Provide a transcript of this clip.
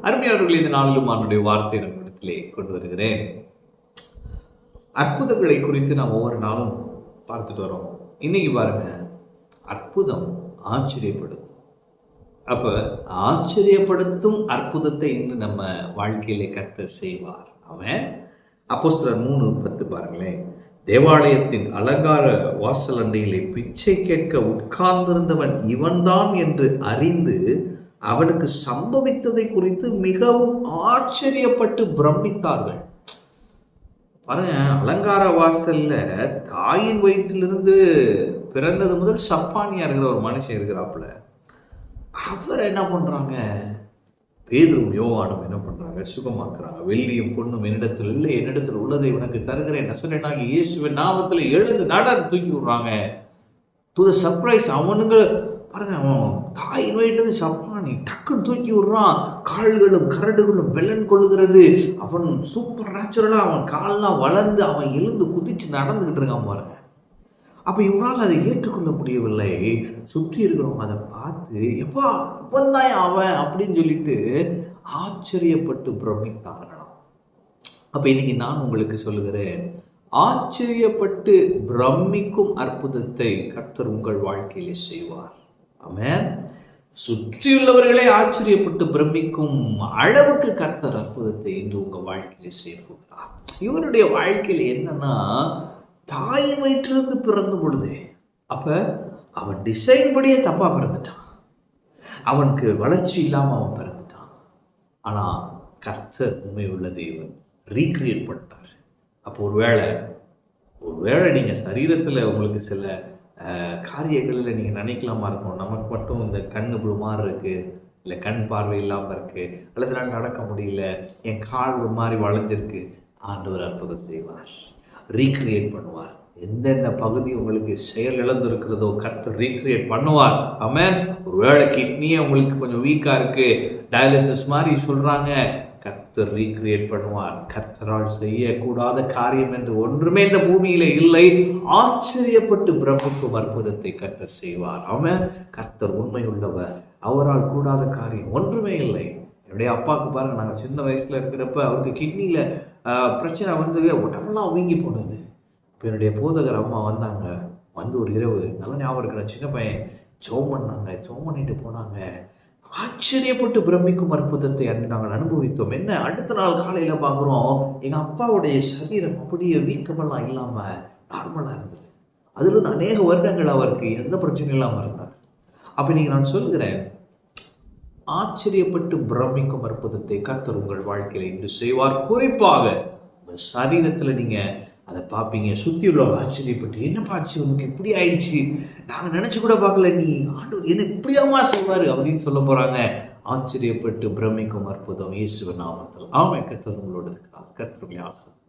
அருமையானவர்களே, இந்த நாளிலும் அவனுடைய வார்த்தை நம்மிடத்திலே கொண்டு வருகிறேன். அற்புதங்களை குறித்து நாம் ஒவ்வொரு நாளும் பார்த்துட்டு வரோம். இன்னைக்கு பாருங்க, அற்புதம் ஆச்சரியப்படுத்தும். அப்ப ஆச்சரியப்படுத்தும் அற்புதத்தை இன்று நம்ம வாழ்க்கையிலே கர்த்தர் செய்வார். அவன் அப்போஸ்தலர் 3:10 பாருங்களேன். தேவாலயத்தின் அலங்கார வாசல் அண்டையிலே பிச்சை கேட்க உட்கார்ந்திருந்தவன் இவன்தான் என்று அறிந்து அவனுக்கு சம்பவித்ததை குறித்து மிகவும் ஆச்சரியப்பட்டு பிரமித்தார்கள். பாருங்க, அலங்கார வாசல்ல தாயின் வயிற்றிலிருந்து பிறந்தது முதல் சப்பானியா இருக்கிற ஒரு மனுஷன் இருக்கிறாப்புல. அவர் என்ன பண்றாங்க? பேதுரும் யோவானும் என்ன பண்றாங்க? சுகமாக்குறாங்க. வெள்ளியும் பொண்ணும் என்னிடத்தில் இல்லை, என்னிடத்தில் உள்ளதை உனக்கு தருகிறேன் நசரேயனாகிய இயேசுவின் நாமத்தில் எழுந்து நடன்னு தூக்கி விடுறாங்க. டு தி சர்ப்ரைஸ், அவனுங்க பாருங்க, அவன் தாயின் வயிற்று சப்பானி டக்குன்னு தூக்கி விடுறான். கால்களும் கரடுகளும் வெள்ளன் கொள்ளுகிறது. அவன் சூப்பர் நேச்சுரலா அவன் கால்லாம் வளர்ந்து அவன் எழுந்து குதிச்சு நடந்துகிட்டு இருக்கான் பாருங்க. அப்ப இவனால் அதை ஏற்றுக்கொள்ள முடியவில்லை. சுற்றி இருக்கிறவங்க அதை பார்த்து எப்பா இப்பந்தான் அவன் அப்படின்னு சொல்லிட்டு ஆச்சரியப்பட்டு பிரமித்தார்களாம். அப்ப இன்னைக்கு நான் உங்களுக்கு சொல்லுகிறேன், ஆச்சரியப்பட்டு பிரமிக்கும் அற்புதத்தை கர்த்தர் உங்கள் வாழ்க்கையிலே செய்வார். ஆமென். சுற்றியுள்ளவர்களே ஆச்சரியப்பட்டு பிரமிக்கும் அளவுக்கு கர்த்தர் அற்புதத்தை இன்று உங்க வாழ்க்கையிலே செய்ய போகிறார். இவருடைய வாழ்க்கையில என்னன்னா, தாயின் வயிற்றிலிருந்து பிறந்த பொழுது அப்ப அவன் டிசைன் படியே தப்பா பிறந்துட்டான். அவனுக்கு வளர்ச்சி இல்லாம அவன் பிறந்துட்டான். ஆனா கர்த்தர் உண்மை உள்ள தேவன் ரீக்ரியேட் பண்ணிட்டார். அப்போ ஒருவேளை நீங்க சரீரத்துல உங்களுக்கு சில காரியங்களில் நீங்கள் நினைக்கலாமா இருக்கும், நமக்கு மட்டும் இந்த கண் இப்படி மாதிரி இருக்குது, இல்லை கண் பார்வை இல்லாமல் இருக்குது, அல்லது நான் நடக்க முடியல, என் கால் ஒரு மாதிரி வளைஞ்சிருக்கு. ஆண்டவர் அற்புதம் செய்வார், ரீக்ரியேட் பண்ணுவார். எந்தெந்த பகுதி உங்களுக்கு செயல் இழந்திருக்கிறதோ கர்த்தர் ரீக்ரியேட் பண்ணுவார். ஆமென். ஒருவேளை கிட்னியே உங்களுக்கு கொஞ்சம் வீக்காக இருக்குது, டயாலிசிஸ் மாதிரி சொல்கிறாங்க, கர்த்தர் ரீக்ரியேட் பண்ணுவார். கர்த்தரால் செய்யக்கூடாத காரியம் என்று ஒன்றுமே இந்த பூமியிலே இல்லை. ஆச்சரியப்பட்டு பிரமிக்கும் அற்புதத்தை கர்த்தர் செய்வார். அவன் கர்த்தர் உண்மை உள்ளவர், அவரால் கூடாத காரியம் ஒன்றுமே இல்லை. என்னுடைய அப்பாவுக்கு பாருங்க, நாங்கள் சின்ன வயசுல இருக்கிறப்ப அவருக்கு கிட்னியில பிரச்சனை வந்து உடம்பெல்லாம் வீங்கி போனது. இப்போ என்னுடைய போதகர் அம்மா வந்தாங்க. வந்து ஒரு இரவு நல்ல ஞாபகம் இருக்கிற சின்ன பையன் ஜெபம் பண்ணாங்க. ஜெபம் பண்ணிட்டு போனாங்க. ஆச்சரியப்பட்டு பிரமிக்கும் அற்புதத்தை நாங்கள் அனுபவித்தோம். என்ன, அடுத்த நாள் காலையில பார்க்குறோம், எங்க அப்பாவுடைய சரீரம் அப்படியே வீக்கமெல்லாம் இல்லாம நார்மலா இருந்தது. அதுல இருந்து அநேக வருடங்கள் அவருக்கு எந்த பிரச்சனையும் இல்லாம இருந்தார். அப்ப நீங்க நான் சொல்கிறேன், ஆச்சரியப்பட்டு பிரமிக்கும் அற்புதத்தை கர்த்தர் உங்கள் வாழ்க்கையில இன்று செய்வார். குறிப்பாக உங்க சரீரத்துல நீங்க அதை பார்ப்பீங்க. சுற்றி உள்ளவங்க ஆச்சரியப்பட்டு, என்னப்பா ஆச்சு உனக்கு இப்படி ஆயிடுச்சு, நாங்கள் நினைச்சு கூட பார்க்கல, நீ ஆண்டவர் என்ன இப்படியாமா செய்வாரு அப்படின்னு சொல்ல போறாங்க. ஆச்சரியப்பட்டு பிரமிக்கும் அற்புதம் இயேசுவின் நாமத்தில். ஆமென். கர்த்தர் உங்களோடு இருக்கிறார். கர்த்தருடைய ஆசீர்வாதம்.